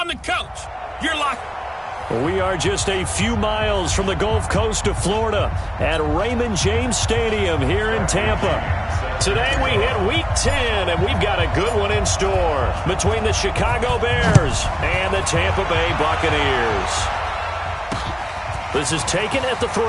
I'm the coach. You're like... We are just a few miles from the Gulf Coast of Florida at Raymond James Stadium here in Tampa. Today we hit Week 10, and we've got a good one in store between the Chicago Bears and the Tampa Bay Buccaneers. This is taken at the 3.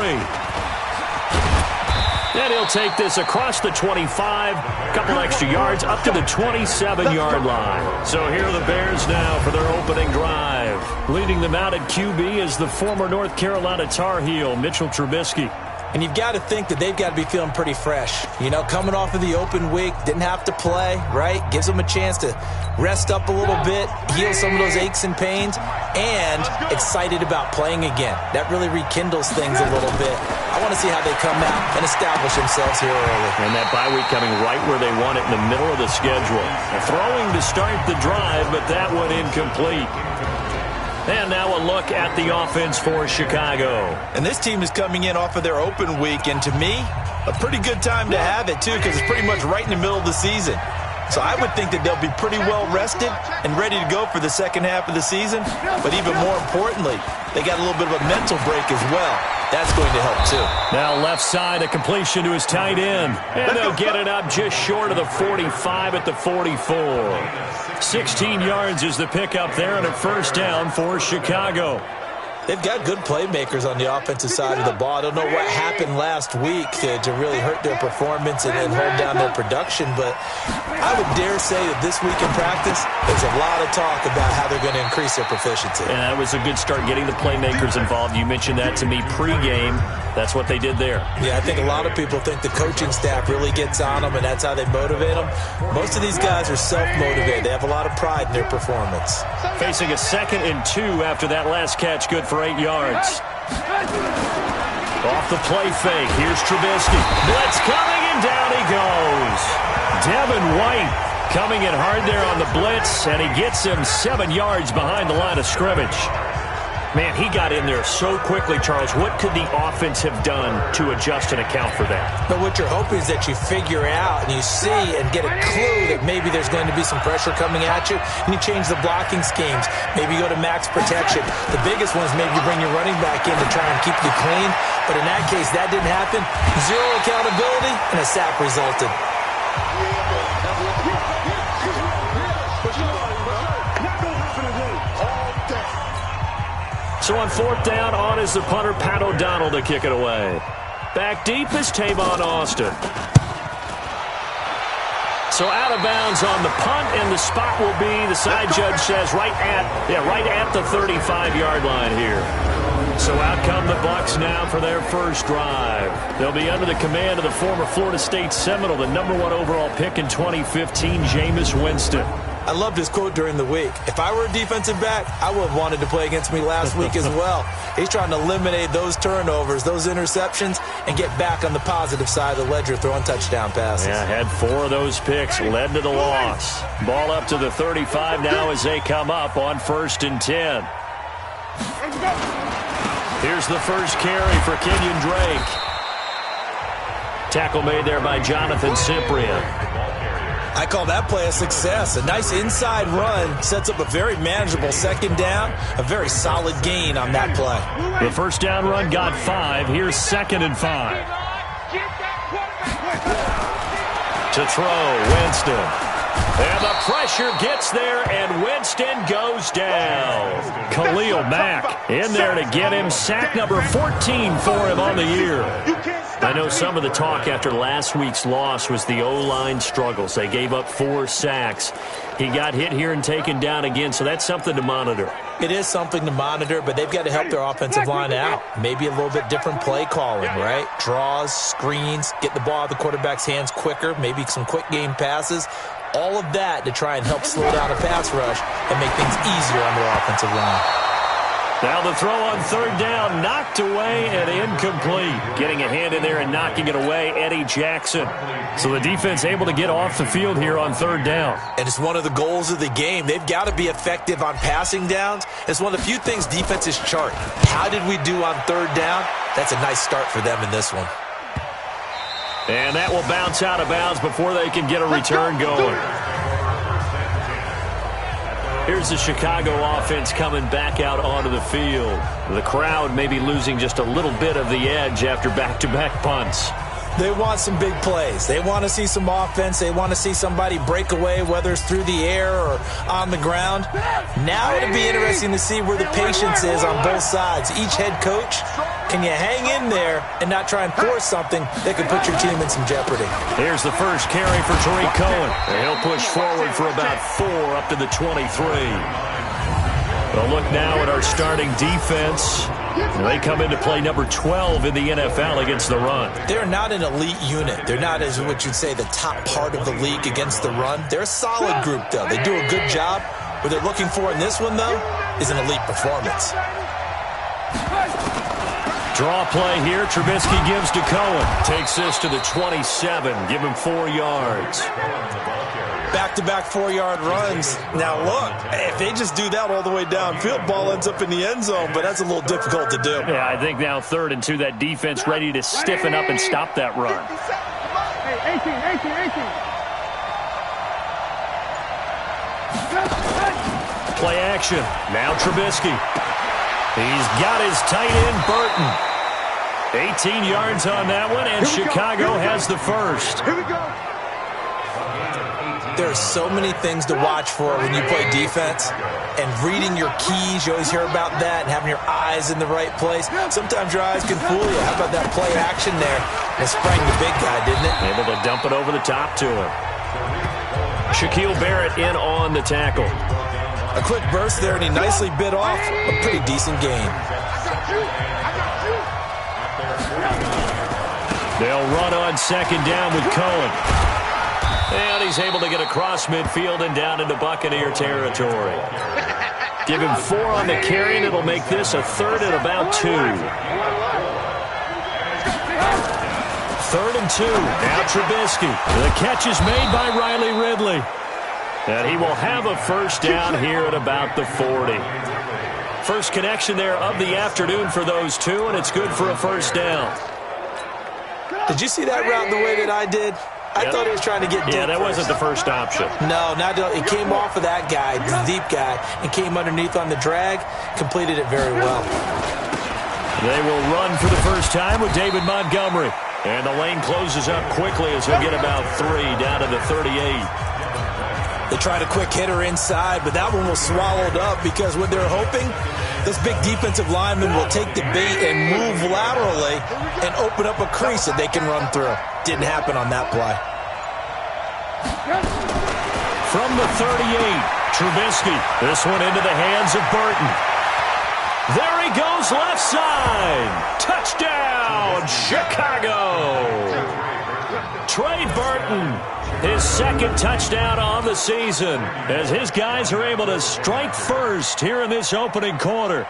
And he'll take this across the 25, a couple extra yards, up to the 27-yard line. So here are the Bears now for their opening drive. Leading them out at QB is the former North Carolina Tar Heel, Mitchell Trubisky. And you've got to think that they've got to be feeling pretty fresh. You know, coming off of the open week, didn't have to play, right? Gives them a chance to rest up a little bit, heal some of those aches and pains, and excited about playing again. That really rekindles things a little bit. I want to see how they come out and establish themselves here early. And that bye week coming right where they want it, in the middle of the schedule. Throwing to start the drive, but that one incomplete. And now a look at the offense for Chicago. And this team is coming in off of their open week, and to me, a pretty good time to have it, too, because it's pretty much right in the middle of the season. So I would think that they'll be pretty well rested and ready to go for the second half of the season. But even more importantly, they got a little bit of a mental break as well. That's going to help, too. Now left side, a completion to his tight end. And they'll get it up just short of the 45 at the 44. 16 yards is the pickup there, and a first down for Chicago. They've got good playmakers on the offensive side of the ball. I don't know what happened last week to really hurt their performance and then hold down their production, but I would dare say that this week in practice, there's a lot of talk about how they're going to increase their proficiency. And that was a good start, getting the playmakers involved. You mentioned that to me pregame. That's what they did there. Yeah, I think a lot of people think the coaching staff really gets on them, and that's how they motivate them. Most of these guys are self-motivated. They have a lot of pride in their performance. Facing a 2nd and 2 after that last catch, good for 8 yards. Off the play fake, here's Trubisky. Blitz coming, and down he goes. Devin White coming in hard there on the blitz, and he gets him 7 yards behind the line of scrimmage. Man, he got in there so quickly, Charles. What could the offense have done to adjust and account for that? But what you're hoping is that you figure out and you see and get a clue that maybe there's going to be some pressure coming at you, and you change the blocking schemes. Maybe you go to max protection. The biggest one is maybe you bring your running back in to try and keep you clean. But in that case, that didn't happen. Zero accountability, and a sack resulted. So on 4th down, on is the punter, Pat O'Donnell, to kick it away. Back deep is Tavon Austin. So out of bounds on the punt, and the spot will be, the side judge says, right at the 35-yard line here. So out come the Bucs now for their first drive. They'll be under the command of the former Florida State Seminole, the #1 overall pick in 2015, Jameis Winston. I loved his quote during the week. If I were a defensive back, I would have wanted to play against me last week as well. He's trying to eliminate those turnovers, those interceptions, and get back on the positive side of the ledger, throwing touchdown passes. Yeah, had 4 of those picks, led to the loss. Ball up to the 35 now as they come up on 1st and 10. Here's the first carry for Kenyon Drake. Tackle made there by Jonathan Cyprien. I call that play a success. A nice inside run sets up a very manageable 2nd down, a very solid gain on that play. The first down run got 5. Here's 2nd and 5. To throw, Winston. And the pressure gets there, and Winston goes down. Khalil Mack in there to get him. Sack number 14 for him on the year. I know some of the talk after last week's loss was the O-line struggles. They gave up 4 sacks. He got hit here and taken down again, so that's something to monitor. It is something to monitor, but they've got to help their offensive line out. Maybe a little bit different play calling, right? Draws, screens, get the ball out of the quarterback's hands quicker, maybe some quick game passes. All of that to try and help slow down a pass rush and make things easier on their offensive line. Now the throw on 3rd down, knocked away and incomplete. Getting a hand in there and knocking it away, Eddie Jackson. So the defense able to get off the field here on 3rd down. And it's one of the goals of the game. They've got to be effective on passing downs. It's one of the few things defenses chart. How did we do on 3rd down? That's a nice start for them in this one. And that will bounce out of bounds before they can get a return going. Here's the Chicago offense coming back out onto the field. The crowd may be losing just a little bit of the edge after back-to-back punts. They want some big plays. They want to see some offense. They want to see somebody break away, whether it's through the air or on the ground. Now it'll be interesting to see where the patience is on both sides. Each head coach, can you hang in there and not try and force something that could put your team in some jeopardy? Here's the first carry for Tariq Cohen. And he'll push forward for about 4 up to the 23. We'll look now at our starting defense. They come into play number 12 in the NFL against the run. They're not an elite unit. They're not, as what you'd say, the top part of the league against the run. They're a solid group, though. They do a good job. What they're looking for in this one, though, is an elite performance. Draw play here. Trubisky gives to Cohen. Takes this to the 27. Give him 4 yards. Back-to-back 4-yard runs. Now, look, if they just do that all the way downfield, ball ends up in the end zone, but that's a little difficult to do. Yeah, I think now 3rd and 2, that defense ready to stiffen up and stop that run. Hey, 18. Play action. Now Trubisky. He's got his tight end, Burton. 18 yards on that one, and Chicago has the first. Here we go. There are so many things to watch for when you play defense, and reading your keys, you always hear about that, and having your eyes in the right place. Sometimes your eyes can fool you. How about that play action there? It sprang the big guy, didn't it? Able to dump it over the top to him. Shaquille Barrett in on the tackle. A quick burst there, and he nicely bit off a pretty decent gain. They'll run on 2nd down with Cohen. And he's able to get across midfield and down into Buccaneer territory. Give him 4 on the carry, and it'll make this a 3rd and about 2. 3rd and 2. Now Trubisky. The catch is made by Riley Ridley. And he will have a first down here at about the 40. First connection there of the afternoon for those two, and it's good for a first down. Did you see that route the way that I did? I thought he was trying to get deep. Yeah, that wasn't the first option. No, it came off of that guy, the deep guy, and came underneath on the drag, completed it very well. They will run for the first time with David Montgomery. And the lane closes up quickly as he'll get about 3 down to the 38. They tried a quick hitter inside, but that one was swallowed up because what they're hoping, this big defensive lineman will take the bait and move laterally and open up a crease that they can run through. Didn't happen on that play. From the 38, Trubisky. This one into the hands of Burton. There he goes, left side. Touchdown, Chicago. Trey Burton, his 2nd touchdown on the season, as his guys are able to strike first here in this opening quarter.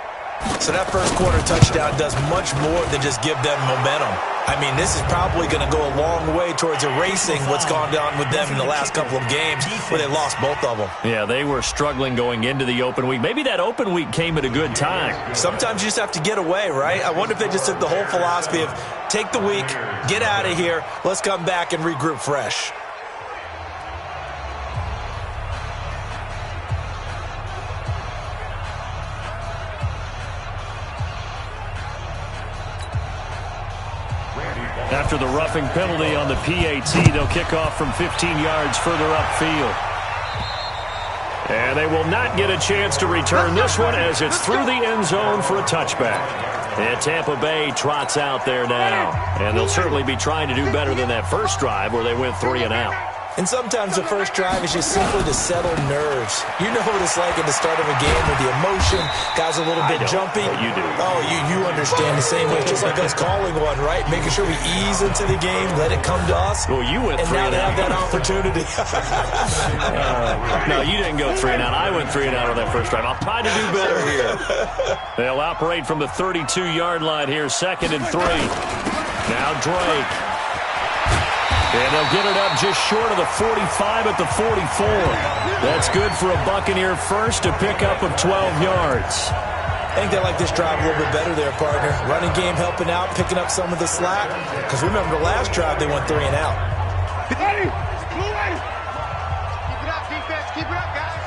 So that first quarter touchdown does much more than just give them momentum. I mean, this is probably going to go a long way towards erasing what's gone down with them in the last couple of games where they lost both of them. Yeah, they were struggling going into the open week. Maybe that open week came at a good time. Sometimes you just have to get away, right? I wonder if they just took the whole philosophy of take the week, get out of here, let's come back and regroup fresh. After the roughing penalty on the PAT, they'll kick off from 15 yards further upfield. And they will not get a chance to return this one as it's through the end zone for a touchback. And Tampa Bay trots out there now. And they'll certainly be trying to do better than that first drive where they went 3 and out. And sometimes the first drive is just simply to settle nerves. You know what it's like at the start of a game with the emotion. Guys a little bit jumpy. You do. Oh, you understand the same way. It's just like us calling one, right? Making sure we ease into the game, let it come to us. Well, you went 3 and out. And now they have that opportunity. No, you didn't go 3 and out. I went 3 and out on that first drive. I'll try to do better here. They'll operate from the 32-yard line here, 2nd and 3. Now Drake. And they'll get it up just short of the 45 at the 44. That's good for a Buccaneer first, a pickup of 12 yards. I think they like this drive a little bit better there, partner. Running game helping out, picking up some of the slack. Because remember, the last drive, they went 3 and out. Ready? Keep it up, defense. Keep it up, guys.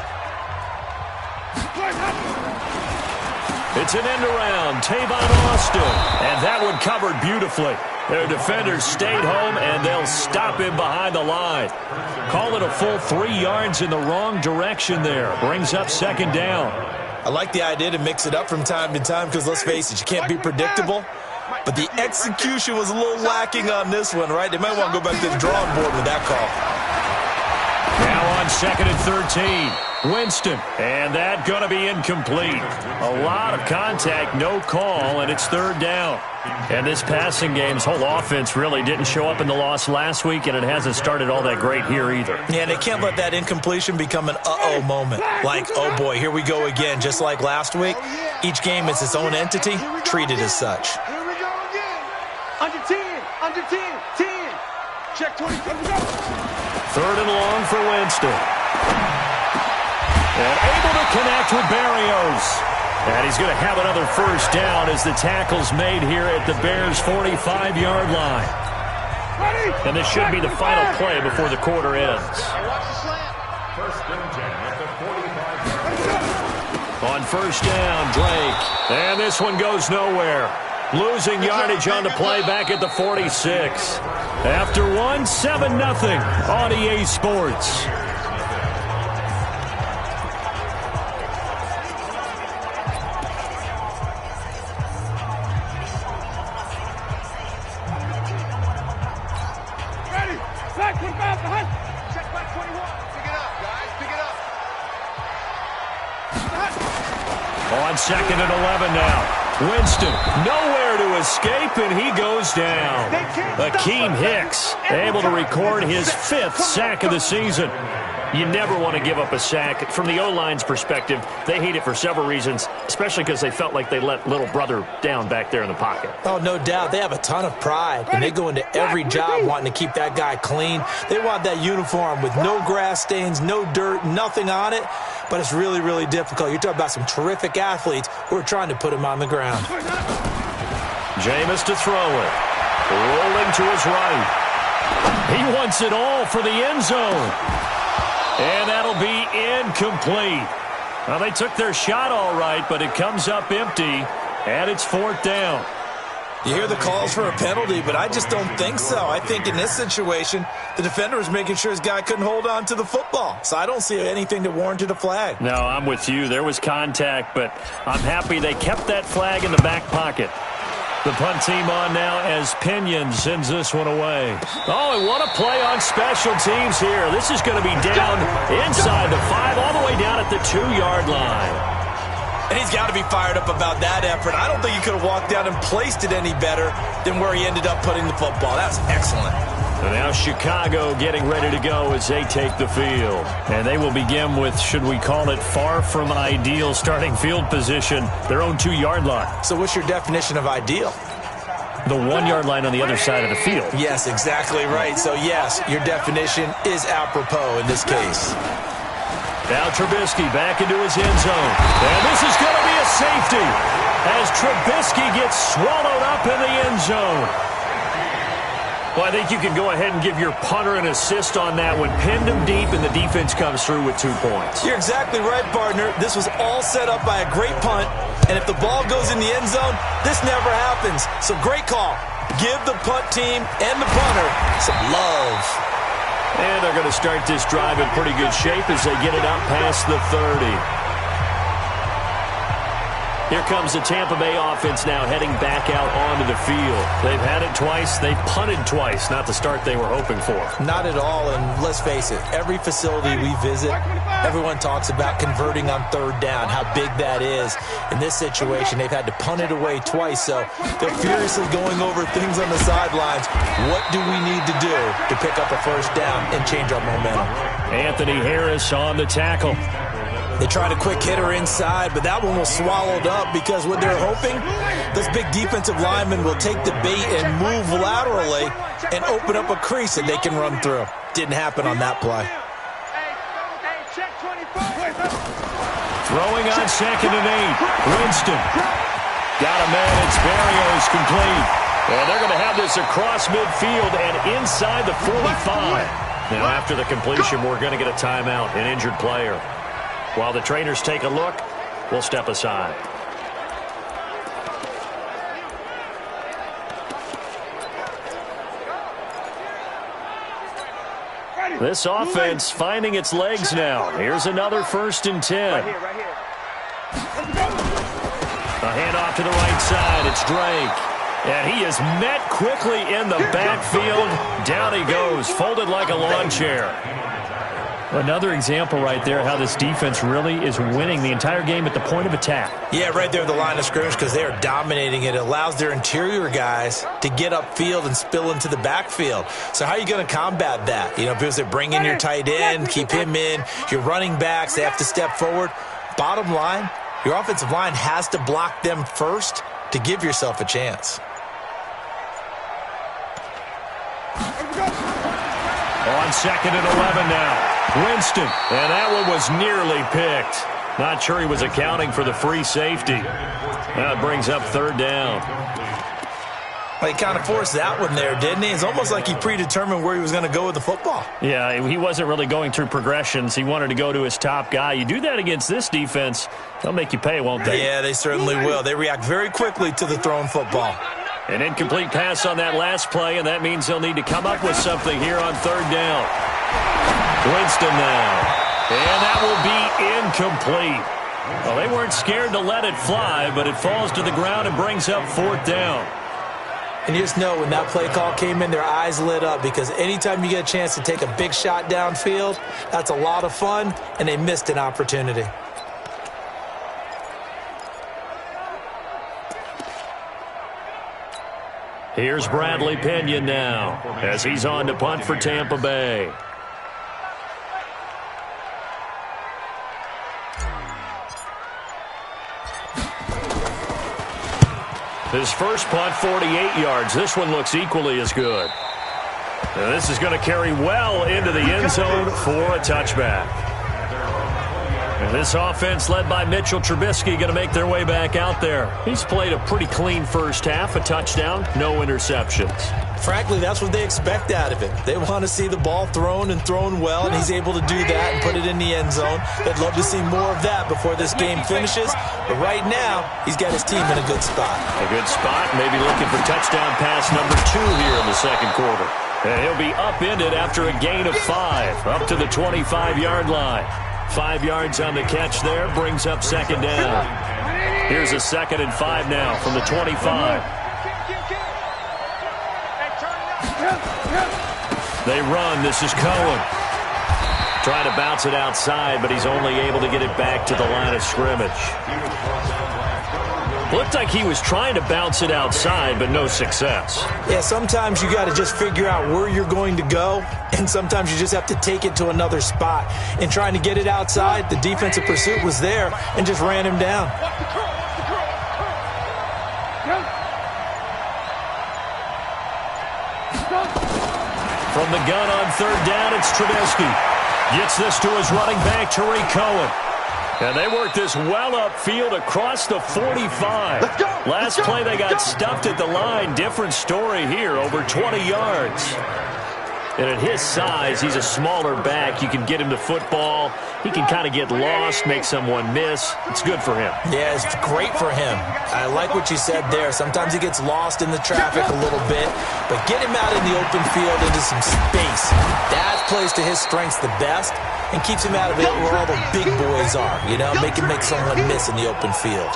It's an end around. Tavon Austin. And that one covered beautifully. Their defenders stayed home, and they'll stop him behind the line. Call it a full 3 yards in the wrong direction there. Brings up second down. I like the idea to mix it up from time to time because, let's face it, you can't be predictable. But the execution was a little lacking on this one, right? They might want to go back to the drawing board with that call. Now on 2nd and 13. Winston, and that going to be incomplete. A lot of contact, no call, and it's 3rd down. And this passing game's whole offense really didn't show up in the loss last week, and it hasn't started all that great here either. Yeah, they can't let that incompletion become an uh-oh moment. Like, oh boy, here we go again, just like last week. Each game is its own entity, treated as such. Here we go again. Under 10, 10. Check 20, go. 3rd and long for Winston. And able to connect with Barrios. And he's going to have another first down as the tackle's made here at the Bears' 45-yard line. And this should be the final play before the quarter ends. On first down, Drake. And this one goes nowhere. Losing yardage on the play back at the 46. After one, 7-0 on EA Sports. On 2nd and 11 now. Winston, nowhere to escape, and he goes down. Akeem Hicks able to record his 5th sack of the season. You never want to give up a sack. From the O-line's perspective, they hate it for several reasons, especially because they felt like they let little brother down back there in the pocket. Oh, no doubt. They have a ton of pride, and they go into every job wanting to keep that guy clean. They want that uniform with no grass stains, no dirt, nothing on it, but it's really, really difficult. You're talking about some terrific athletes who are trying to put him on the ground. Jameis to throw it. Rolling to his right. He wants it all for the end zone. And that'll be incomplete. Well, they took their shot all right, but it comes up empty, and it's 4th down. You hear the calls for a penalty, but I just don't think so. I think in this situation, the defender was making sure his guy couldn't hold on to the football. So I don't see anything that warranted a flag. No, I'm with you. There was contact, but I'm happy they kept that flag in the back pocket. The punt team on now as Pinion sends this one away. Oh, and what a play on special teams here. This is going to be down inside the 5, all the way down at the 2-yard line. And he's got to be fired up about that effort. I don't think he could have walked down and placed it any better than where he ended up putting the football. That's excellent. And now Chicago getting ready to go as they take the field. And they will begin with, should we call it, far from ideal starting field position, their own 2-yard line. So what's your definition of ideal? The 1-yard line on the other side of the field. Yes, exactly right. So, yes, your definition is apropos in this case. Now Trubisky back into his end zone. And this is going to be a safety as Trubisky gets swallowed up in the end zone. Well, I think you can go ahead and give your punter an assist on that one. Pinned him deep, and the defense comes through with 2 points. You're exactly right, partner. This was all set up by a great punt, and if the ball goes in the end zone, this never happens. So great call. Give the punt team and the punter some love. And they're going to start this drive in pretty good shape as they get it out past the 30. Here comes the Tampa Bay offense now heading back out onto the field. They've had it twice. They've punted twice. Not the start they were hoping for. Not at all, and let's face it, every facility we visit, everyone talks about converting on 3rd down, how big that is. In this situation, they've had to punt it away twice, so they're furiously going over things on the sidelines. What do we need to do to pick up a first down and change our momentum? Anthony Harris on the tackle. They tried a quick hitter inside, but that one was swallowed up because what they're hoping, this big defensive lineman will take the bait and move laterally and open up a crease that they can run through. Didn't happen on that play. Throwing on 2nd and 8. Winston. Got a man. It's Barrios complete. And they're going to have this across midfield and inside the 45. Now after the completion, we're going to get a timeout, an injured player. While the trainers take a look, will step aside. This offense finding its legs now. Here's another 1st and 10. Right here. A handoff to the right side. It's Drake. And he is met quickly in the backfield. Down he goes, folded like a lawn chair. Another example right there how this defense really is winning the entire game at the point of attack. Yeah, right there at the line of scrimmage because they are dominating it. It allows their interior guys to get upfield and spill into the backfield. So how are you going to combat that? You know, because they bring in your tight end, keep him in. Your running backs, they have to step forward. Bottom line, your offensive line has to block them first to give yourself a chance. On 2nd and 11 now. Winston, and that one was nearly picked. Not sure he was accounting for the free safety. That brings up 3rd down. Well, he kind of forced that one there, didn't he? It's almost like he predetermined where he was going to go with the football. Yeah, he wasn't really going through progressions. He wanted to go to his top guy. You do that against this defense, they'll make you pay, won't they? Yeah, they certainly will. They react very quickly to the thrown football. An incomplete pass on that last play, and that means they'll need to come up with something here on 3rd down. Winston now. And that will be incomplete. Well, they weren't scared to let it fly, but it falls to the ground and brings up 4th down. And you just know when that play call came in, their eyes lit up because anytime you get a chance to take a big shot downfield, that's a lot of fun, and they missed an opportunity. Here's Bradley Pinion now as he's on to punt for Tampa Bay. His first punt, 48 yards. This one looks equally as good. Now this is going to carry well into the end zone for a touchback. And this offense led by Mitchell Trubisky going to make their way back out there. He's played a pretty clean first half, a touchdown, no interceptions. Frankly, that's what they expect out of him. They want to see the ball thrown and thrown well, and he's able to do that and put it in the end zone. They'd love to see more of that before this game finishes. But right now, he's got his team in a good spot. A good spot, maybe looking for touchdown pass number 2 here in the second quarter. And he'll be upended after a gain of 5, up to the 25-yard line. 5 yards on the catch there, brings up 2nd down. Here's a 2nd and 5 now from the 25. They run. This is Cohen. Trying to bounce it outside, but he's only able to get it back to the line of scrimmage. Looked like he was trying to bounce it outside, but no success. Yeah, sometimes you got to just figure out where you're going to go, and sometimes you just have to take it to another spot. In trying to get it outside, the defensive pursuit was there and just ran him down. From the gun on 3rd down, it's Trubisky. Gets this to his running back, Tariq Cohen. And they work this well upfield across the 45. Last play, they got stuffed at the line. Different story here, over 20 yards. And at his size, he's a smaller back. You can get him the football. He can kind of get lost, make someone miss. It's good for him. Yeah, it's great for him. I like what you said there. Sometimes he gets lost in the traffic a little bit. But get him out in the open field into some space. That plays to his strengths the best and keeps him out of it where all the big boys are. You know, make someone miss in the open field.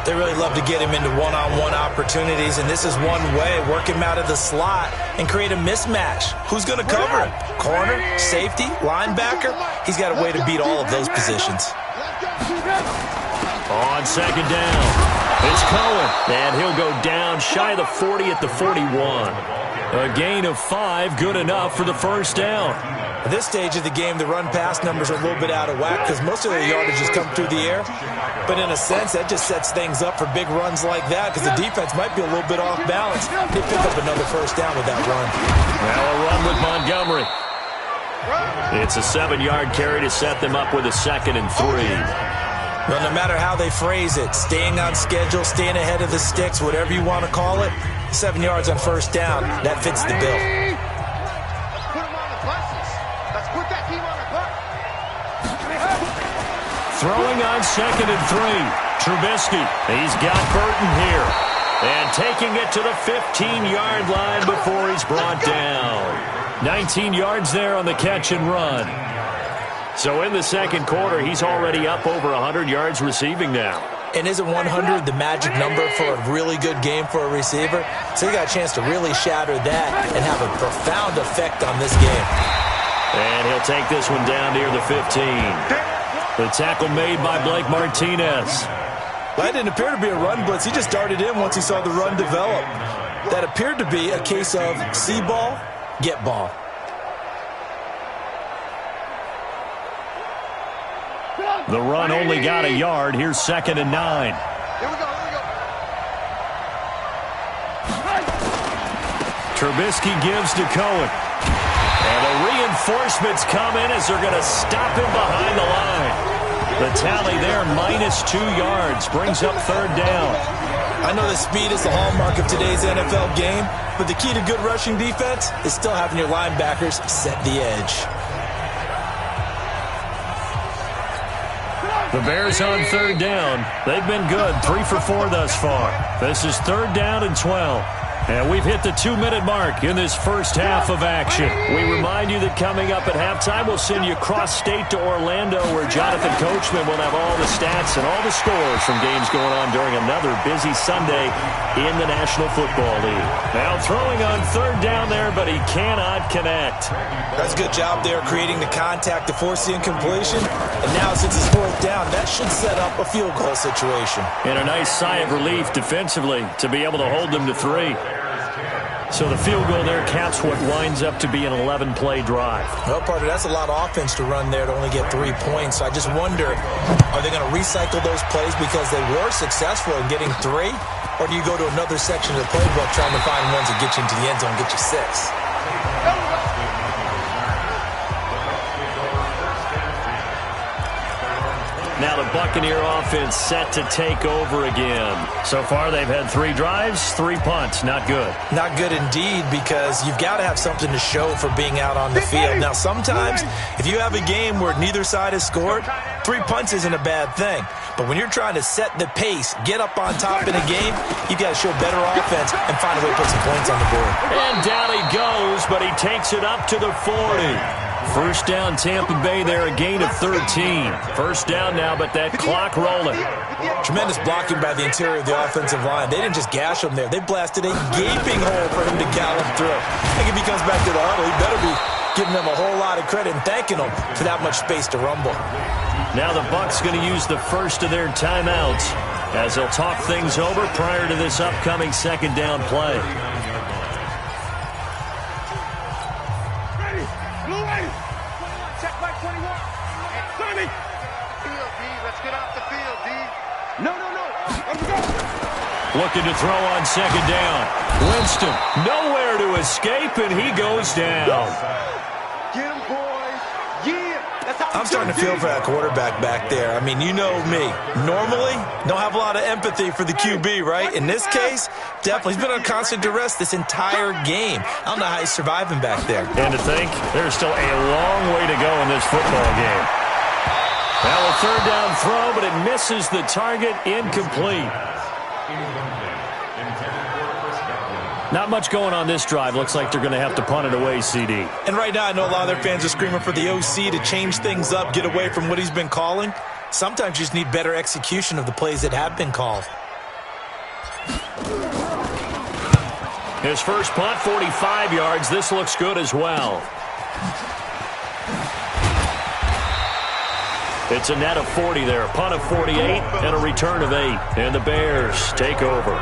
They really love to get him into one-on-one opportunities, and this is one way. Work him out of the slot and create a mismatch. Who's going to cover him? Corner, safety, linebacker? He's got a way to beat all of those positions. On 2nd down, it's Cohen, and he'll go down shy of the 40 at the 41. A gain of 5, good enough for the 1st down. At this stage of the game, the run-pass numbers are a little bit out of whack because most of their yardage has come through the air. But in a sense, that just sets things up for big runs like that because the defense might be a little bit off balance. They pick up another 1st down with that run. Now a run with Montgomery. It's a 7-yard carry to set them up with a 2nd and 3. Well, no matter how they phrase it, staying on schedule, staying ahead of the sticks, whatever you want to call it, 7 yards on 1st down, that fits the bill. Throwing on 2nd and 3. Trubisky, he's got Burton here. And taking it to the 15-yard line before he's brought down. 19 yards there on the catch and run. So in the second quarter, he's already up over 100 yards receiving now. And isn't 100 the magic number for a really good game for a receiver? So he got a chance to really shatter that and have a profound effect on this game. And he'll take this one down near the 15. The tackle made by Blake Martinez. That didn't appear to be a run blitz. He just darted in once he saw the run develop. That appeared to be a case of see ball, get ball. The run only got a yard. Here's 2nd and 9. Here we go. Trubisky gives to Cohen. And the reinforcements come in as they're going to stop him behind the line. The tally there, -2 yards, brings up 3rd down. I know that speed is the hallmark of today's NFL game, but the key to good rushing defense is still having your linebackers set the edge. The Bears on 3rd down. They've been good, 3 for 4 thus far. This is 3rd down and 12. And we've hit the 2-minute mark in this first half of action. We remind you that coming up at halftime, we'll send you cross-state to Orlando, where Jonathan Coachman will have all the stats and all the scores from games going on during another busy Sunday in the National Football League. Now throwing on 3rd down there, but he cannot connect. That's a good job there creating the contact to force the incompletion. And now since it's 4th down, that should set up a field goal situation. And a nice sigh of relief defensively to be able to hold them to 3. So the field goal there caps what winds up to be an 11-play drive. Well, partner, that's a lot of offense to run there to only get 3 points. So I just wonder, are they going to recycle those plays because they were successful in getting 3? Or do you go to another section of the playbook trying to find ones that get you into the end zone and get you 6? Now the Buccaneer offense set to take over again. So far they've had 3 drives, 3 punts. Not good. Not good indeed, because you've got to have something to show for being out on the field. Now sometimes if you have a game where neither side has scored, 3 punts isn't a bad thing. But when you're trying to set the pace, get up on top in a game, you've got to show better offense and find a way to put some points on the board. And down he goes, but he takes it up to the 40. First down, Tampa Bay there, a gain of 13. First down now, but that clock rolling. Tremendous blocking by the interior of the offensive line. They didn't just gash him there. They blasted a gaping hole for him to gallop through. I think if he comes back to the huddle, he better be giving them a whole lot of credit and thanking them for that much space to rumble. Now the Bucs going to use the first of their timeouts as they'll talk things over prior to this upcoming 2nd down play. Looking to throw on 2nd down. Winston, nowhere to escape, and he goes down. Get him, boys. Yeah. I'm starting to feel for that quarterback back there. I mean, you know me. Normally, don't have a lot of empathy for the QB, right? In this case, definitely. He's been on constant duress this entire game. I don't know how he's surviving back there. And to think, there's still a long way to go in this football game. Now a 3rd down throw, but it misses the target, incomplete. Not much going on this drive. Looks like they're going to have to punt it away, CD. And right now, I know a lot of their fans are screaming for the OC to change things up, get away from what he's been calling. Sometimes you just need better execution of the plays that have been called. His first punt, 45 yards. This looks good as well. It's a net of 40 there. A punt of 48 and a return of 8. And the Bears take over.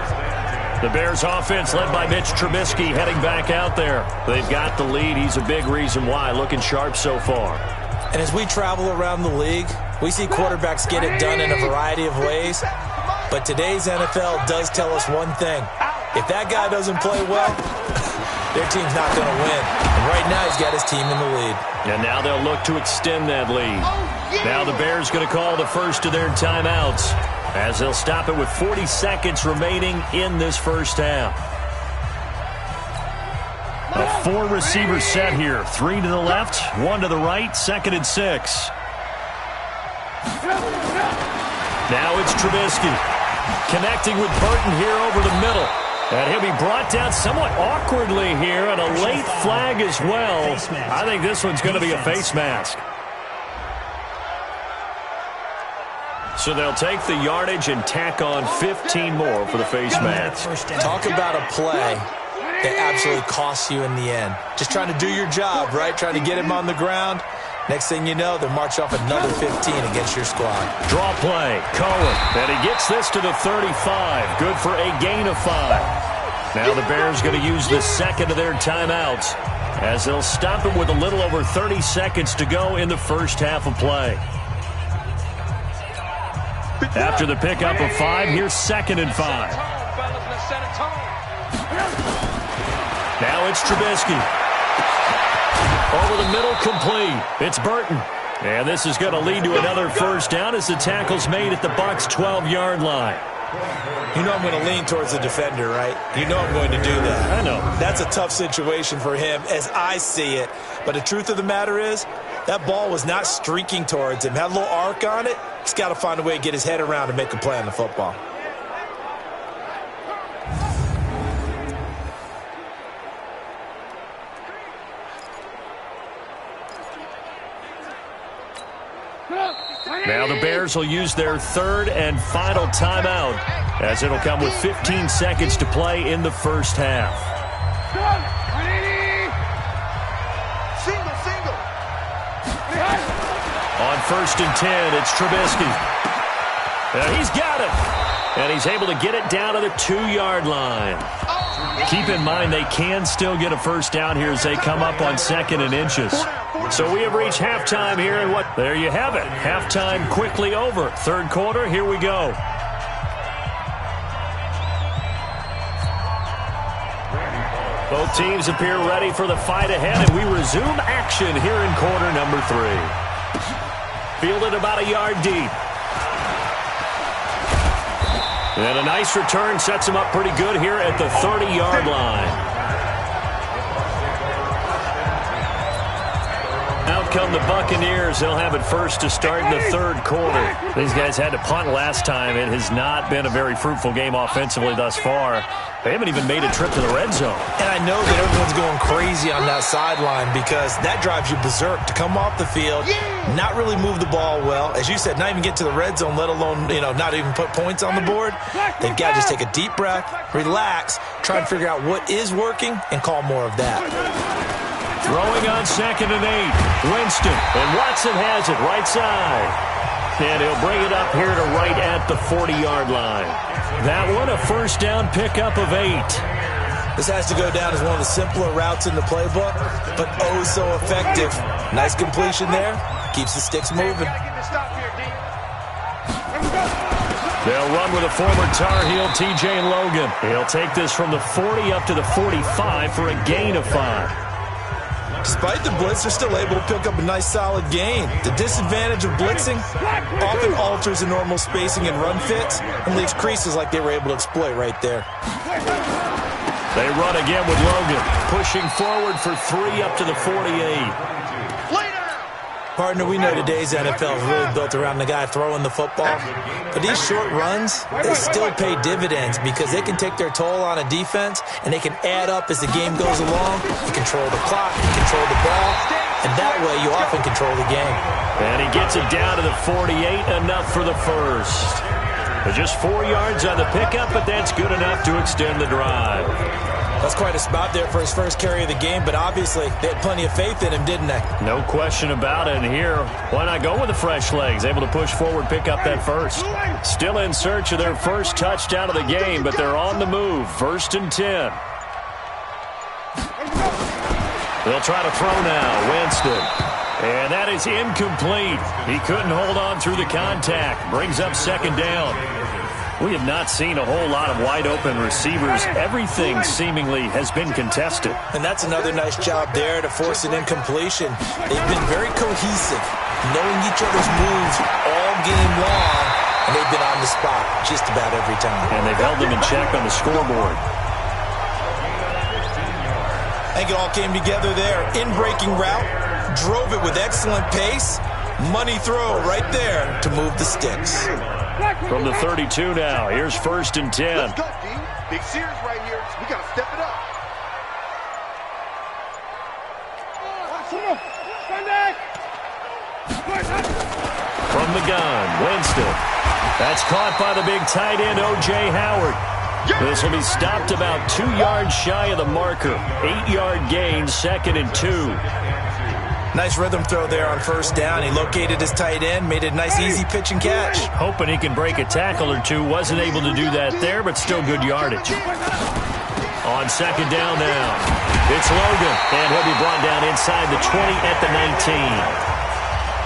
The Bears offense led by Mitch Trubisky heading back out there. They've got the lead. He's a big reason why. Looking sharp so far. And as we travel around the league, we see quarterbacks get it done in a variety of ways. But today's NFL does tell us one thing. If that guy doesn't play well, their team's not going to win. And right now he's got his team in the lead. And now they'll look to extend that lead. Now the Bears going to call the first of their timeouts, as they'll stop it with 40 seconds remaining in this first half. A 4-receiver set here. 3 to the left, 1 to the right, 2nd and 6. Now it's Trubisky connecting with Burton here over the middle. And he'll be brought down somewhat awkwardly here, and a late flag as well. I think this one's going to be a face mask. So they'll take the yardage and tack on 15 more for the face mask. Talk about a play that absolutely costs you in the end. Just trying to do your job, right? Trying to get him on the ground. Next thing you know, they'll march off another 15 against your squad. Draw play, Cohen, and he gets this to the 35. Good for a gain of 5. Now the Bears going to use the second of their timeouts as they'll stop him with a little over 30 seconds to go in the first half of play. After the pickup of 5, here's 2nd and 5. Now it's Trubisky. Over the middle, complete. It's Burton. And this is going to lead to another first down as the tackle's made at the Bucs' 12-yard line. You know I'm going to lean towards the defender, right? You know I'm going to do that. I know. That's a tough situation for him as I see it. But the truth of the matter is, that ball was not streaking towards him. Had a little arc on it. He's got to find a way to get his head around and make a play on the football. Now the Bears will use their 3rd and final timeout as it'll come with 15 seconds to play in the first half. Single. On 1st and 10, it's Trubisky. He's got it. And he's able to get it down to the 2-yard line. Keep in mind they can still get a first down here as they come up on 2nd and inches. So we have reached halftime here, and there you have it. Halftime quickly over. 3rd quarter, here we go. Both teams appear ready for the fight ahead, and we resume action here in quarter number 3. Fielded about a yard deep. And a nice return sets him up pretty good here at the 30-yard line. Out come the Buccaneers. They'll have it first to start in the 3rd quarter. These guys had to punt last time. It has not been a very fruitful game offensively thus far. They haven't even made a trip to the red zone. And I know that everyone's going crazy on that sideline because that drives you berserk to come off the field, not really move the ball well. As you said, not even get to the red zone, let alone, not even put points on the board. They've got to just take a deep breath, relax, try and figure out what is working, and call more of that. Throwing on 2nd and 8. Winston. And Watson has it right side. And he'll bring it up here to right at the 40-yard line. That one, a first down pickup of 8. This has to go down as one of the simpler routes in the playbook, but oh so effective. Nice completion there. Keeps the sticks moving. They'll run with a former Tar Heel, TJ Logan. He'll take this from the 40 up to the 45 for a gain of 5. Despite the blitz, they're still able to pick up a nice solid gain. The disadvantage of blitzing often alters the normal spacing and run fits and leaves creases like they were able to exploit right there. They run again with Logan, pushing forward for 3 up to the 48. Partner, we know today's NFL is really built around the guy throwing the football. But these short runs, they still pay dividends because they can take their toll on a defense and they can add up as the game goes along. You control the clock, you control the ball, and that way you often control the game. And he gets it down to the 48, enough for the first. But just 4 yards on the pickup, but that's good enough to extend the drive. That's quite a spot there for his first carry of the game, but obviously they had plenty of faith in him, didn't they? No question about it. And here, why not go with the fresh legs? Able to push forward, pick up that first. Still in search of their first touchdown of the game, but they're on the move. 1st and 10. They'll try to throw now. Winston. And that is incomplete. He couldn't hold on through the contact. Brings up 2nd down. We have not seen a whole lot of wide-open receivers. Everything seemingly has been contested. And that's another nice job there to force an incompletion. They've been very cohesive, knowing each other's moves all game long, and they've been on the spot just about every time. And they've held them in check on the scoreboard. I think it all came together there. In-breaking route, drove it with excellent pace, Money throw right there to move the sticks. From the 32 now, here's 1st and 10. Let's go, D. Big series right here. We got to step it up. From the gun, Winston. That's caught by the big tight end, O.J. Howard. This will be stopped about 2 yards shy of the marker. 8-yard gain, 2nd and 2. Nice rhythm throw there on 1st down. He located his tight end, made it a nice easy pitch and catch. Hoping he can break a tackle or two. Wasn't able to do that there, but still good yardage. On 2nd down now, it's Logan, and he'll be brought down inside the 20 at the 19.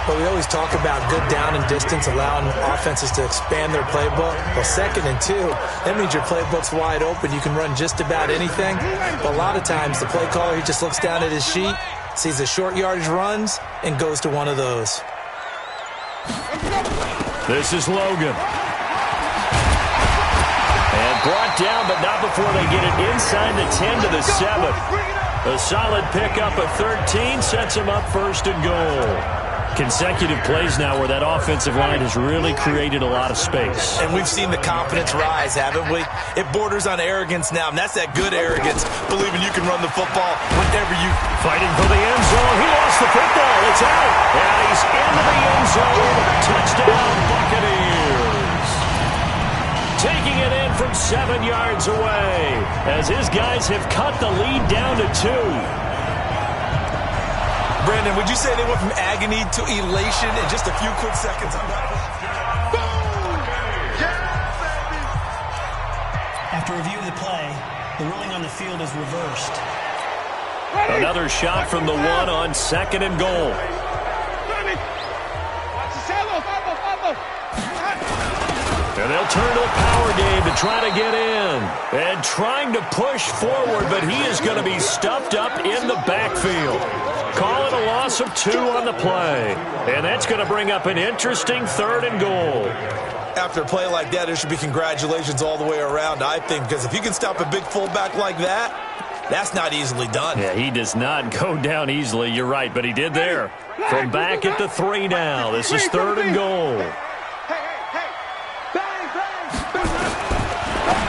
But we always talk about good down and distance, allowing offenses to expand their playbook. Well, 2nd and 2, that means your playbook's wide open. You can run just about anything. But a lot of times, the play caller, he just looks down at his sheet, sees the short yardage runs, and goes to one of those. This is Logan. And brought down, but not before they get it inside the 10 to the 7. A solid pickup of 13 sets him up 1st and goal. Consecutive plays now where that offensive line has really created a lot of space. And we've seen the confidence rise, haven't we? It borders on arrogance now, and that's that good arrogance, believing you can run the football whenever you... Fighting for the end zone. He lost the football. It's out. And he's into the end zone. Touchdown, Buccaneers. Taking it in from 7 yards away as his guys have cut the lead down to 2. Brandon, would you say they went from agony to elation in just a few quick seconds? After review of the play, the ruling on the field is reversed. Another shot from the 1 on 2nd and goal. And they'll turn to the power game to try to get in. And trying to push forward, but he is going to be stuffed up in the backfield. Call it a loss of 2 on the play. And that's going to bring up an interesting 3rd and goal. After a play like that, there should be congratulations all the way around, I think, because if you can stop a big fullback like that, that's not easily done. Yeah, he does not go down easily. You're right, but he did there. From back at the 3 now. This is 3rd and goal.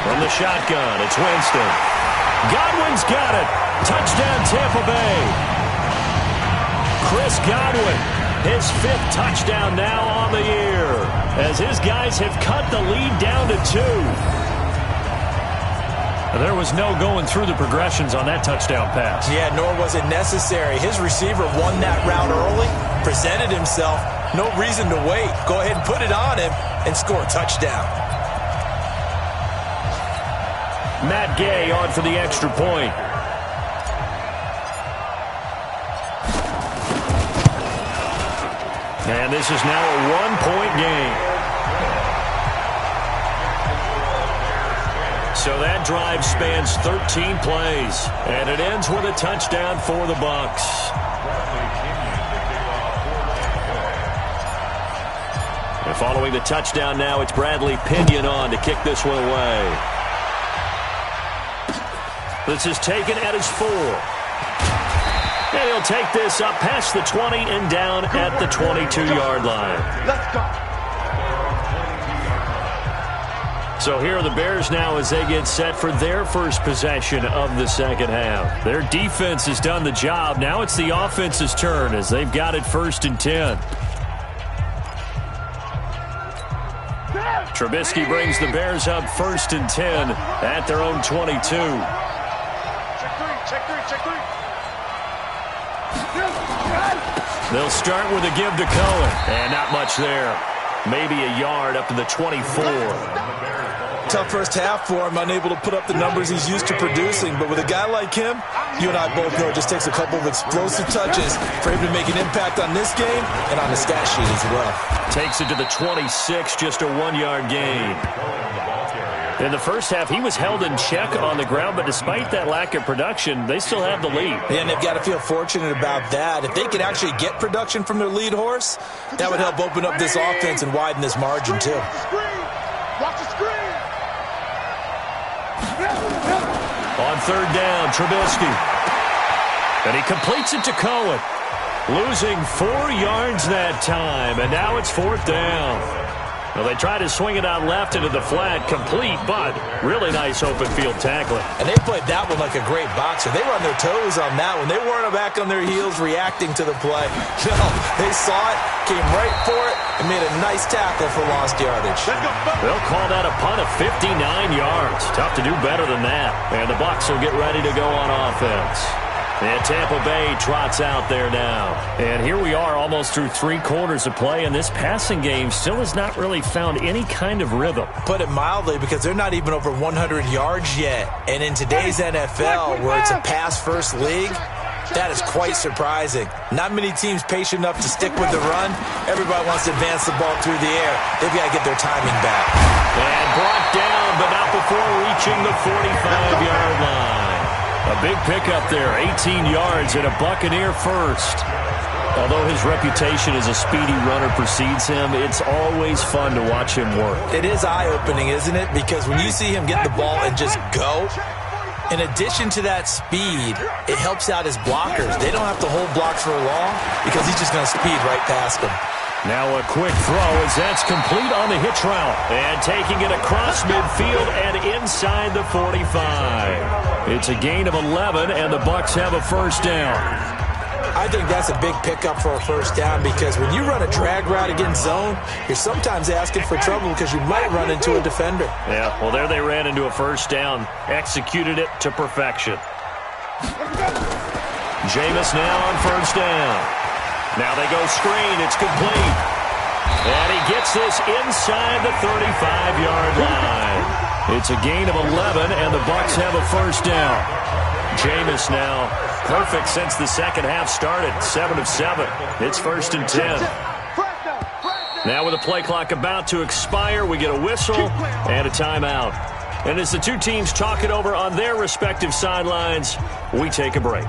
From the shotgun, it's Winston. Godwin's got it. Touchdown, Tampa Bay. Chris Godwin, his 5th touchdown now on the year, as his guys have cut the lead down to 2. There was no going through the progressions on that touchdown pass. Yeah, nor was it necessary. His receiver won that route early, presented himself, no reason to wait. Go ahead and put it on him and score a touchdown. Matt Gay on for the extra point. And this is now a 1-point game. So that drive spans 13 plays, and it ends with a touchdown for the Bucs. And following the touchdown now, it's Bradley Pinion on to kick this one away. This is taken at his 4. And he'll take this up past the 20 and down at the 22-yard line. Let's go. So here are the Bears now as they get set for their first possession of the second half. Their defense has done the job. Now it's the offense's turn as they've got it 1st and 10. Trubisky brings the Bears up 1st and 10 at their own 22. Check 3. They'll start with a give to Cohen, and not much there. Maybe a yard up to the 24. Tough first half for him, unable to put up the numbers he's used to producing. But with a guy like him, you and I both know it just takes a couple of explosive touches for him to make an impact on this game and on the stat sheet as well. Takes it to the 26, just a 1-yard gain. In the first half, he was held in check on the ground, but despite that lack of production, they still have the lead. And they've got to feel fortunate about that. If they could actually get production from their lead horse, that would help open up this offense and widen this margin too. Watch the screen. On 3rd down, Trubisky. And he completes it to Cohen. Losing 4 yards that time, and now it's 4th down. Well, they tried to swing it out left into the flat, complete, but really nice open field tackling. And they played that one like a great boxer. They were on their toes on that one. They weren't back on their heels reacting to the play. No, they saw it, came right for it, and made a nice tackle for lost yardage. They'll call that a punt of 59 yards. Tough to do better than that. And the Bucs will get ready to go on offense. And Tampa Bay trots out there now. And here we are almost through 3 quarters of play, and this passing game still has not really found any kind of rhythm. Put it mildly, because they're not even over 100 yards yet. And in today's NFL, where it's a pass-first league, that is quite surprising. Not many teams patient enough to stick with the run. Everybody wants to advance the ball through the air. They've got to get their timing back. And brought down, but not before reaching the 45-yard line. A big pickup there, 18 yards and a Buccaneer first. Although his reputation as a speedy runner precedes him, it's always fun to watch him work. It is eye-opening, isn't it? Because when you see him get the ball and just go, in addition to that speed, it helps out his blockers. They don't have to hold blocks for long because he's just going to speed right past them. Now a quick throw as that's complete on the hitch route. And taking it across midfield and inside the 45. It's a gain of 11, and the Bucs have a first down. I think that's a big pickup for a first down, because when you run a drag route against zone, you're sometimes asking for trouble because you might run into a defender. Yeah, well, there they ran into a first down. Executed it to perfection. Jameis now on first down. Now they go screen. It's complete. And he gets this inside the 35-yard line. It's a gain of 11, and the Bucs have a first down. Jameis now perfect since the second half started. 7 of 7. It's 1st and 10. Now with the play clock about to expire, we get a whistle and a timeout. And as the two teams talk it over on their respective sidelines, we take a break.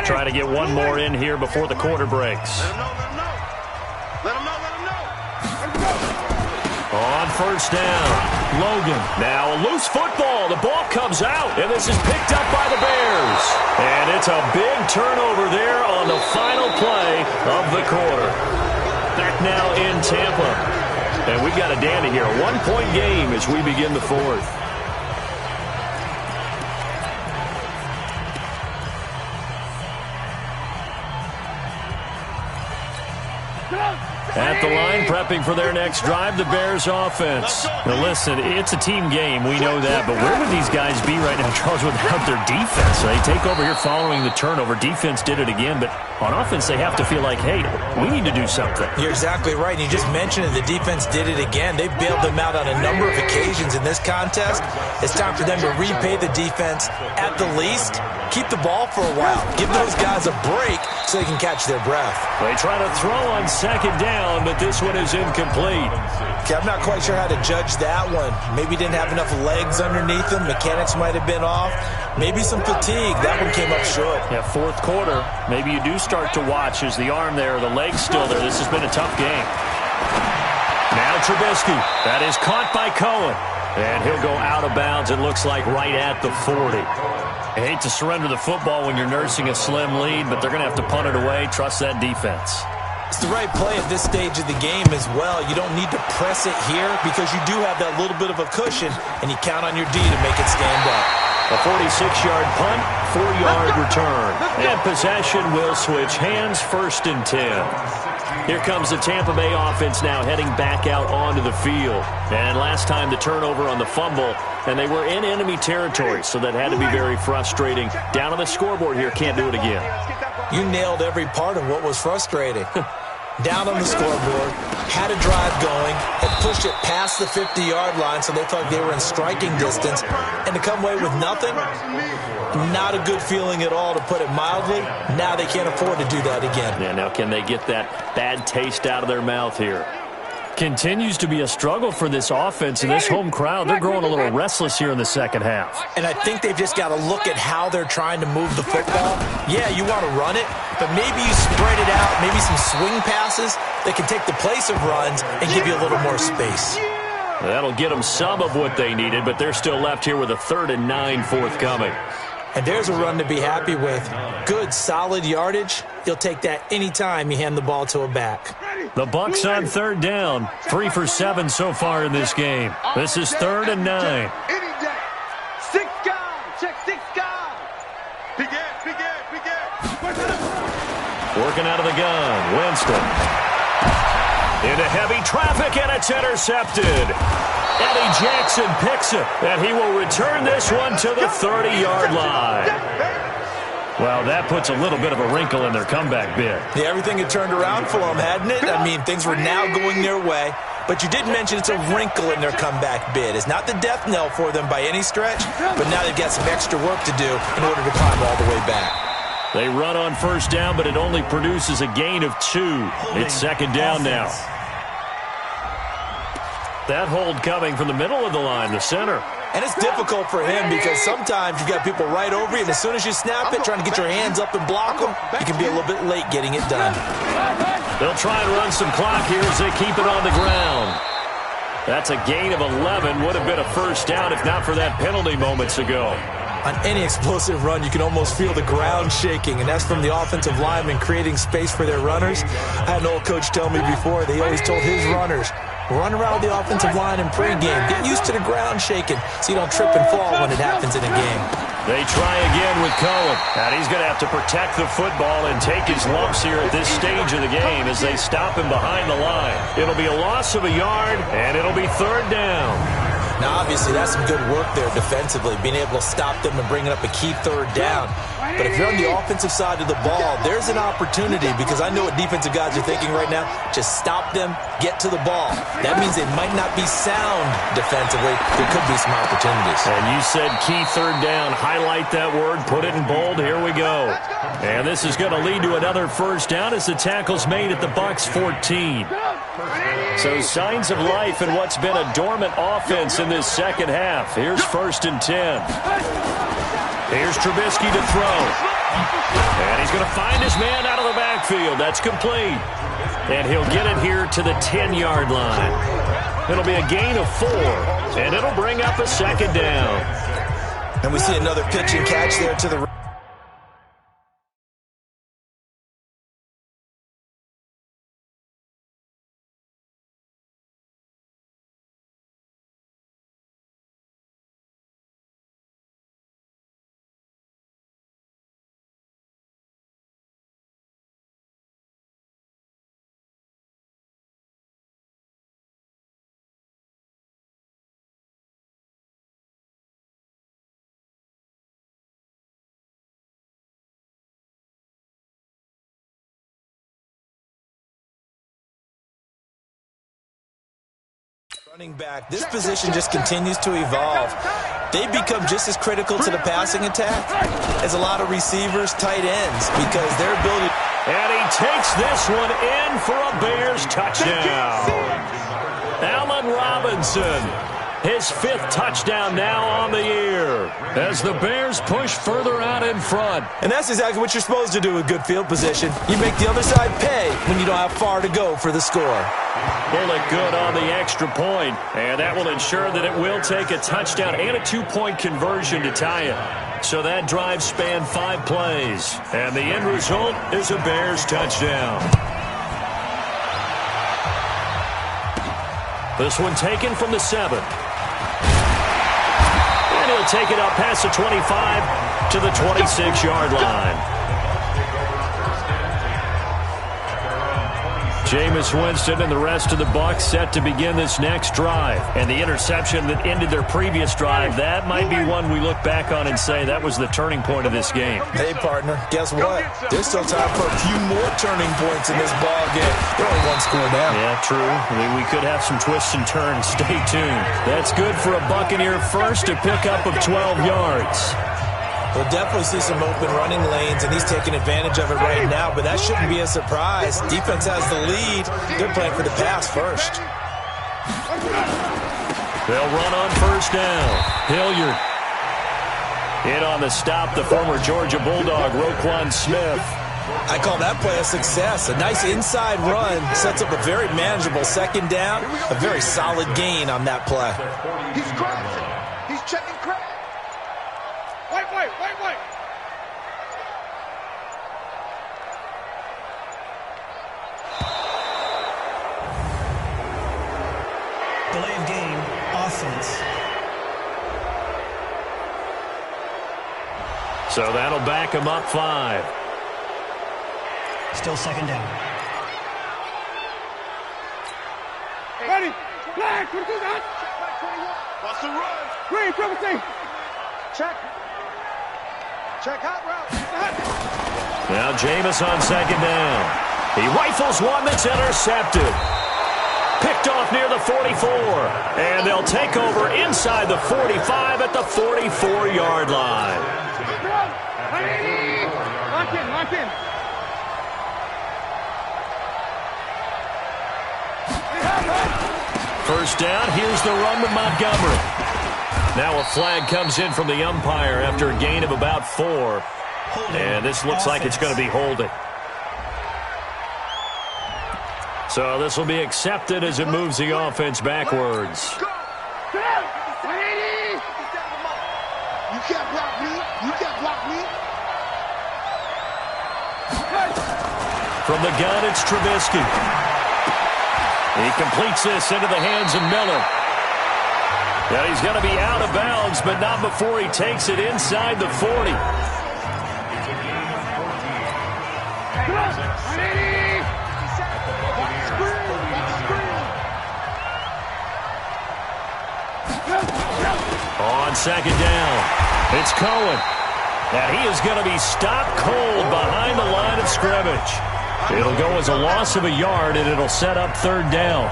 Try to get one more in here before the quarter breaks. On first down, Logan. Now a loose football. The ball comes out, and this is picked up by the Bears. And it's a big turnover there on the final play of the quarter. Back now in Tampa. And we've got a dandy here. A 1-point game as we begin the 4th. At the line, prepping for their next drive, the Bears offense. Now listen, it's a team game, we know that, but where would these guys be right now, Charles, without their defense? They take over here following the turnover. Defense did it again, but on offense they have to feel like, hey, we need to do something. You're exactly right. You just mentioned it. The defense did it again. They bailed them out on a number of occasions in this contest. It's time for them to repay the defense. At the least, keep the ball for a while. Give those guys a break so they can catch their breath. They try to throw on second down, but this one is incomplete. Okay, I'm not quite sure how to judge that one. Maybe didn't have enough legs underneath him. Mechanics might have been off. Maybe some fatigue. That one came up short. Yeah, 4th quarter. Maybe you do start to watch as the arm there, the leg's still there. This has been a tough game. Now Trubisky. That is caught by Cohen. And he'll go out of bounds, it looks like, right at the 40. I hate to surrender the football when you're nursing a slim lead, but they're going to have to punt it away. Trust that defense. It's the right play at this stage of the game as well. You don't need to press it here because you do have that little bit of a cushion, and you count on your D to make it stand up. A 46-yard punt, 4-yard return. And possession will switch hands, 1st and 10. Here comes the Tampa Bay offense now heading back out onto the field. And last time the turnover on the fumble, and they were in enemy territory, so that had to be very frustrating. Down on the scoreboard here, can't do it again. You nailed every part of what was frustrating. Down on the scoreboard, had a drive going, had pushed it past the 50-yard line so they thought they were in striking distance, and to come away with nothing, not a good feeling at all, to put it mildly. Now they can't afford to do that again. Yeah, now can they get that bad taste out of their mouth here? Continues to be a struggle for this offense and this home crowd. They're growing a little restless here in the second half. And I think they've just got to look at how they're trying to move the football. Yeah, you want to run it, but maybe you spread it out, maybe some swing passes that can take the place of runs and give you a little more space. That'll get them some of what they needed, but they're still left here with a 3rd and 9 forthcoming. And there's a run to be happy with. Good, solid yardage. He'll take that anytime you hand the ball to a back. The Bucs on third down. 3 for 7 so far in this game. This is 3rd and 9. Six guys. Check 6 guys. Working out of the gun. Winston. Into heavy traffic, and it's intercepted. Eddie Jackson picks it, and he will return this one to the 30-yard line. Well, that puts a little bit of a wrinkle in their comeback bid. Yeah, everything had turned around for them, hadn't it? I mean, things were now going their way. But you did mention it's a wrinkle in their comeback bid. It's not the death knell for them by any stretch, but now they've got some extra work to do in order to climb all the way back. They run on first down, but it only produces a gain of 2. It's 2nd down now. That hold coming from the middle of the line, the center. And it's difficult for him because sometimes you've got people right over you, and as soon as you snap it, trying to get your hands up and block them, you can be a little bit late getting it done. They'll try and run some clock here as they keep it on the ground. That's a gain of 11. Would have been a first down if not for that penalty moments ago. On any explosive run, you can almost feel the ground shaking, and that's from the offensive linemen creating space for their runners. I had an old coach tell me before, they always told his runners, run around the offensive line in pregame. Get used to the ground shaking so you don't trip and fall when it happens in a game. They try again with Cohen. And he's going to have to protect the football and take his lumps here at this stage of the game as they stop him behind the line. It'll be a loss of a yard, and it'll be 3rd down. Now, obviously, that's some good work there defensively, being able to stop them and bringing up a key 3rd down. But if you're on the offensive side of the ball, there's an opportunity because I know what defensive guys are thinking right now. Just stop them, get to the ball. That means they might not be sound defensively. There could be some opportunities. And you said key 3rd down. Highlight that word. Put it in bold. Here we go. And this is going to lead to another first down as the tackle's made at the Bucs 14. So signs of life in what's been a dormant offense in this second half. Here's 1st and 10. Here's Trubisky to throw. And he's going to find his man out of the backfield. That's complete. And he'll get it here to the 10-yard line. It'll be a gain of 4. And it'll bring up a 2nd down. And we see another pitch and catch there to the running back. This position just continues to evolve. They become just as critical to the passing attack as a lot of receivers, tight ends, because their ability. And he takes this one in for a Bears touchdown. Allen Robinson, his 5th touchdown now on the year as the Bears push further out in front. And that's exactly what you're supposed to do with good field position. You make the other side pay when you don't have far to go for the score. Pull it good on the extra point, and that will ensure that it will take a touchdown and a 2-point conversion to tie it. So that drive spanned 5 plays, and the end result is a Bears touchdown. This one taken from the 7. And he'll take it up past the 25 to the 26-yard line. Jameis Winston and the rest of the Bucs set to begin this next drive. And the interception that ended their previous drive, that might be one we look back on and say that was the turning point of this game. Hey, partner, guess what? There's still time for a few more turning points in this ball game. They're only 1 score down. Yeah, true. We could have some twists and turns. Stay tuned. That's good for a Buccaneer first, to pick up of 12 yards. We'll definitely see some open running lanes, and he's taking advantage of it right now, but that shouldn't be a surprise. Defense has the lead. They're playing for the pass first. They'll run on first down. Hilliard. In on the stop, the former Georgia Bulldog, Roquan Smith. I call that play a success. A nice inside run sets up a very manageable 2nd down. A very solid gain on that play. He's crashing. He's checking crash. Wait. So that'll back him up 5. Still second down. Ready. Flag. Watch the run. Green, triple T. Check. Check hot route. Now Jameis on second down. He rifles one that's intercepted. Picked off near the 44. And they'll take over inside the 45 at the 44-yard line. Lock in, lock in. First down, here's the run with Montgomery. Now a flag comes in from the umpire after a gain of about 4. And this looks like it's going to be holding. So this will be accepted as it moves the offense backwards. You can't block me. You can't block me. From the gun, it's Trubisky. He completes this into the hands of Miller. Yeah, he's going to be out of bounds, but not before he takes it inside the 40. On second down, it's Cohen. And he is going to be stopped cold behind the line of scrimmage. It'll go as a loss of a yard, and it'll set up third down.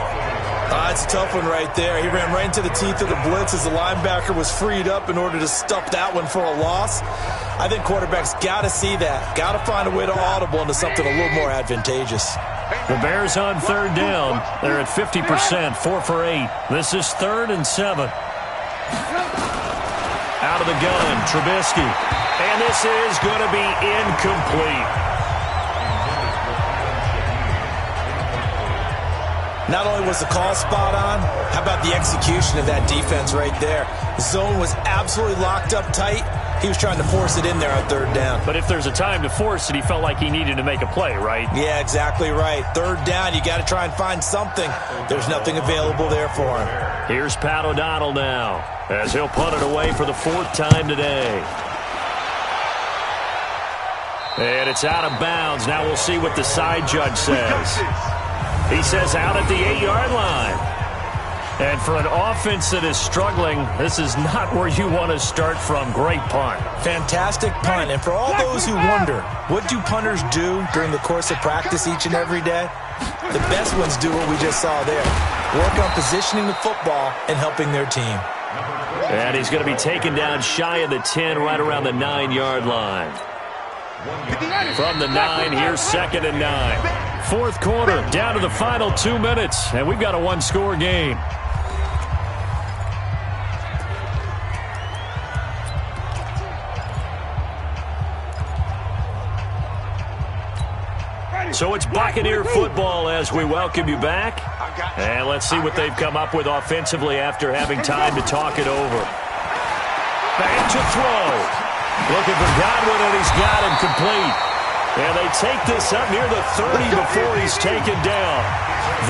It's a tough one right there. He ran right into the teeth of the blitz as the linebacker was freed up in order to stuff that one for a loss. I think quarterbacks got to see that. Got to find a way to audible into something a little more advantageous. The Bears on third down. They're at 50%, 4 for 8. This is 3rd and 7. Out of the gun, Trubisky. And this is going to be incomplete. Not only was the call spot on, how about the execution of that defense right there? The zone was absolutely locked up tight. He was trying to force it in there on third down. But if there's a time to force it, he felt like he needed to make a play, right? Yeah, exactly right. Third down, you got to try and find something. There's nothing available there for him. Here's Pat O'Donnell now, as he'll punt it away for the 4th time today. And it's out of bounds. Now we'll see what the side judge says. He says out at the 8-yard line. And for an offense that is struggling, this is not where you want to start from. Great punt. Fantastic punt. And for all those who wonder, what do punters do during the course of practice each and every day? The best ones do what we just saw there. Work on positioning the football and helping their team. And he's going to be taken down shy of the 10, right around the 9-yard line. From the 9, here's 2nd and 9. 4th quarter, down to the final 2 minutes, and we've got a 1-score game. So it's Buccaneer football as we welcome you back. And let's see what they've come up with offensively after having time to talk it over. Back to throw. Looking for Godwin, and he's got him complete. And they take this up near the 30 before he's taken down.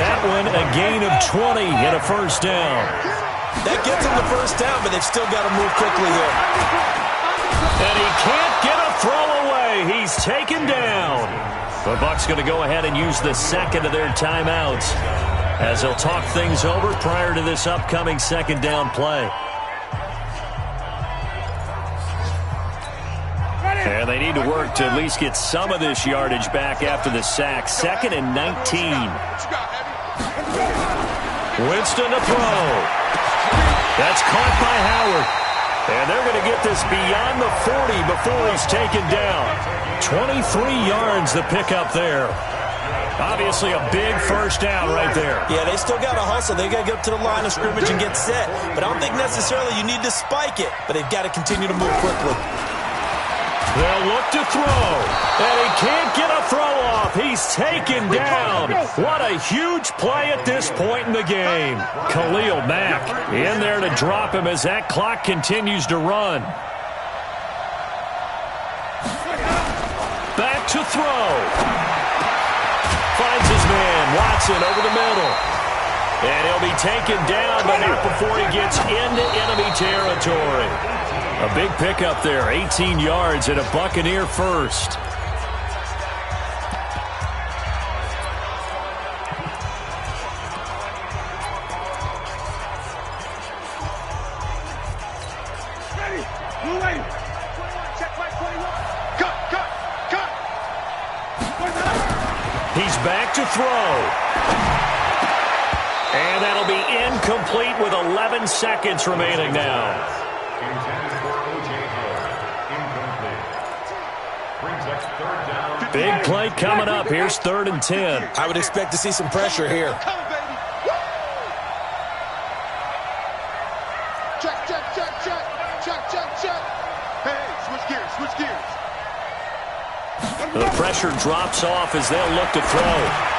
That one, a gain of 20 and a first down. That gets him the first down, but they've still got to move quickly here. And he can't get a throw away. He's taken down. The Bucs going to go ahead and use the second of their timeouts as they'll talk things over prior to this upcoming second down play. And they need to work to at least get some of this yardage back after the sack. 2nd and 19. Winston to throw. That's caught by Howard. And they're going to get this beyond the 40 before he's taken down. 23 yards the pickup there. Obviously a big first down right there. Yeah, they still got to hustle. They got to get up to the line of scrimmage and get set. But I don't think necessarily you need to spike it. But they've got to continue to move quickly. They'll look to throw, and he can't get a throw off. He's taken down. What a huge play at this point in the game. Khalil Mack in there to drop him as that clock continues to run. Back to throw. Finds his man, Watson, over the middle. And he'll be taken down, but not before he gets into enemy territory. A big pickup there, 18 yards and a Buccaneer first. He's back to throw. And that'll be incomplete with 11 seconds remaining now. Big play coming up. Here's 3rd and 10. I would expect to see some pressure here. The pressure drops off as they'll look to throw.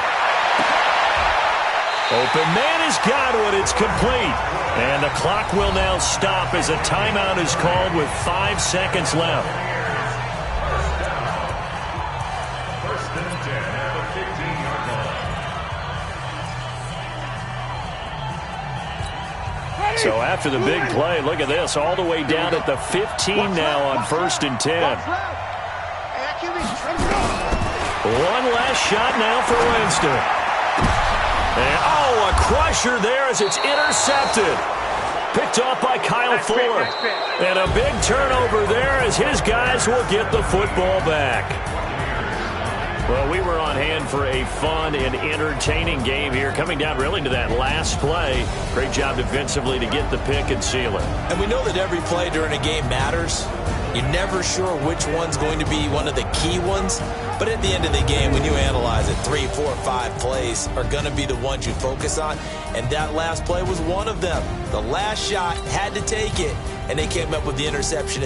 Open man has got one. It's complete. And the clock will now stop as a timeout is called with 5 seconds left. First and 10 at the 15-yard line. So after the big play, look at this, all the way down at the 15 now on 1st and 10. One last shot now for Winston. And, a crusher there as it's intercepted. Picked off by Kyle Fuller. And a big turnover there as his guys will get the football back. Well, we were on hand for a fun and entertaining game here, coming down really to that last play. Great job defensively to get the pick and seal it. And we know that every play during a game matters. You're never sure which one's going to be one of the key ones. But at the end of the game, when you analyze it, 3, 4, 5 plays are going to be the ones you focus on. And that last play was one of them. The last shot had to take it, and they came up with the interception.